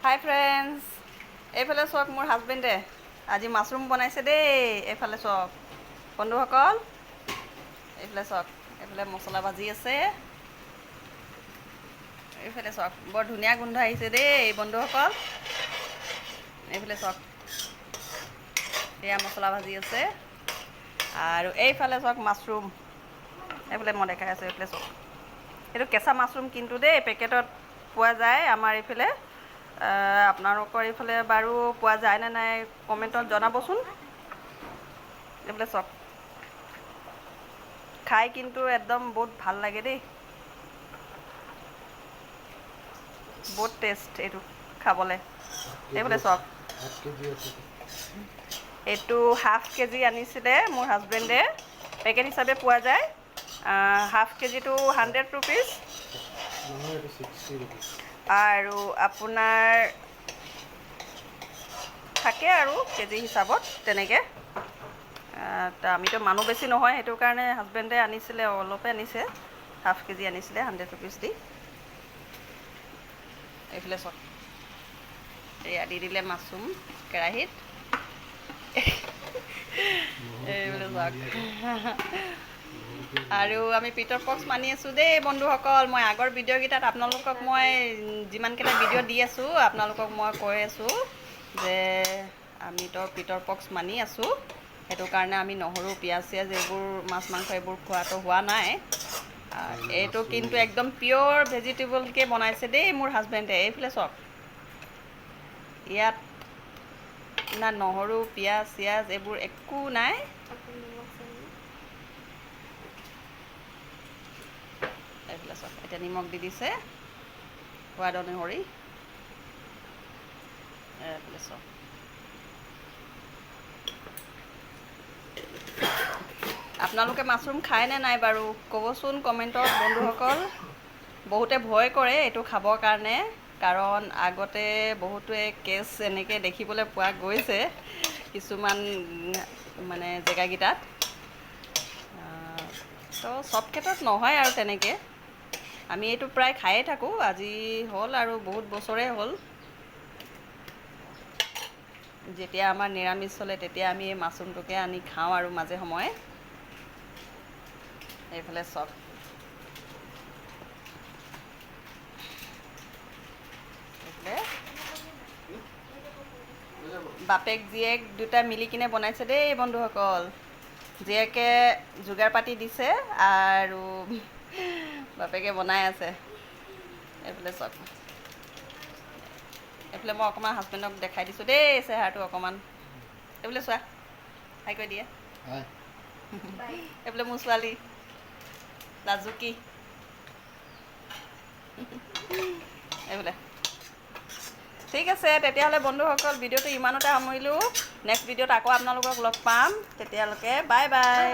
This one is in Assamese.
হাই ফ্ৰেণ্ডছ, এইফালে চাওক মোৰ হাজবেণ্ডে আজি মাছৰুম বনাইছে দেই। এইফালে চাওক বন্ধুসকল, এইফালে চাওক, এইফালে মছলা ভাজি আছে। এইফালে চাওক বৰ ধুনীয়া গোন্ধ আহিছে দেই বন্ধুসকল। এইফালে চাওক এয়া মছলা ভাজি আছে আৰু এইফালে চাওক মাছৰুম। এইফালে মই দেখাই আছোঁ, এইফালে চাওক এইটো কেঁচা মাছৰুম কিন্তু দেই, পেকেটত পোৱা যায় আমাৰ এইফালে। আপোনালোকৰ এইফালে বাৰু পোৱা যায় নে নাই কমেণ্টত জনাবচোন। এইফালে চাওক, খাই কিন্তু একদম বহুত ভাল লাগে দেই, বহুত টেষ্ট এইটো খাবলৈ। এইফালে চাওক, এইটো হাফ কেজি আনিছিলে মোৰ হাজবেণ্ডে, পেকেট হিচাপে পোৱা যায়। হাফ কেজিটো 100 ৰুপিজ আৰু আপোনাৰ থাকে আৰু কেজি হিচাপত তেনেকৈ। আমিতো মানুহ বেছি নহয়, সেইটো কাৰণে হাজবেণ্ডে আনিছিলে, অলপে আনিছে, হাফ কেজি আনিছিলে 100 ৰুপিজ দি। এইফালে চাওক, এয়া দি দিলে মাছৰুম কেৰাহীত। এইফালে চাওক আৰু আমি পিটৰ পক্স মানি আছোঁ দেই বন্ধুসকল। মই আগৰ ভিডিঅ'কেইটাত আপোনালোকক মই যিমানকেইটা ভিডিঅ' দি আছোঁ, আপোনালোকক মই কৈ আছোঁ যে আমিতো পিটৰ পক্স মানি আছোঁ। সেইটো কাৰণে আমি নহৰু পিঁয়াজ চিয়াজ এইবোৰ মাছ মাংস এইবোৰ খোৱাটো হোৱা নাই। এইটো কিন্তু একদম পিয়'ৰ ভেজিটেবলকৈ বনাইছে দেই মোৰ হাজবেণ্ডে। এইফালে চাওক, ইয়াত না নহৰু পিঁয়াজ চিয়াজ এইবোৰ একো নাই। এইফালে চাওক, এতিয়া নিমখ দি দিছে সোৱাদ অনুসৰি। এইফালে চাওক, আপোনালোকে মাছৰুম খায়নে নাই বাৰু ক'বচোন কমেণ্টত বন্ধুসকল। বহুতে ভয় কৰে এইটো খাবৰ কাৰণে, কাৰণ আগতে বহুতে কেছ এনেকৈ দেখিবলৈ পোৱা গৈছে কিছুমান মানে জেগাকেইটাত। তো চব ক্ষেত্ৰত নহয় আৰু তেনেকৈ। আমি এইটো প্ৰায় খায়ে থাকোঁ, আজি হ'ল আৰু বহুত বছৰে হ'ল। যেতিয়া আমাৰ নিৰামিষ চলে তেতিয়া আমি এই মাছৰুমটোকে আনি খাওঁ আৰু মাজে সময়ে। এইফালে চাওক, এইফালে বাপেক জীয়েক দুটা মিলি কিনে বনাইছে দেই বন্ধুসকল। জীয়েকে যোগাৰ পাতি দিছে আৰু বাপেকে বনাই আছে। এইফালে চাওক, এইফালে মই অকণমান হাজবেণ্ডক দেখাই দিছোঁ দেই চেহেৰাটো অকণমান। এইফালে চোৱা, হাই কৈ দিয়ে। এইফালে মোৰ ছোৱালী লাজুকী। এইফালে ঠিক আছে তেতিয়াহ'লে বন্ধুসকল, ভিডিঅ'টো ইমানতে সামৰিলোঁ। নেক্সট ভিডিঅ'ত আকৌ আপোনালোকক লগ পাম, তেতিয়ালৈকে বাই বাই।